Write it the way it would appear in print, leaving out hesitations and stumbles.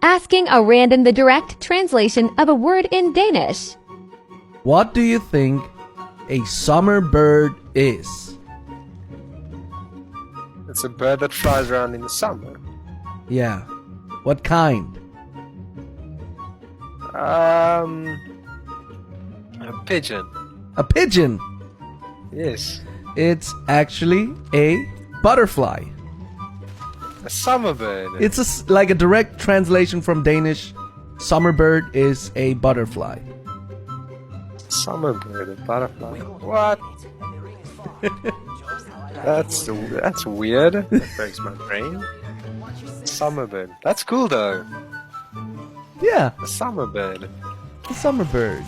Asking a random the direct translation of a word in Danish. What do you think a summer bird is? It's a bird that flies around in the summer. Yeah. What kind? A pigeon. A pigeon. Yes. It's actually a butterfly. A summer bird. It's like a direct translation from Danish. Summer bird is a butterfly. Summer bird, a butterfly. What? That's weird. That breaks my brain. Summer bird. That's cool though. Yeah, A summer bird. a summer bird.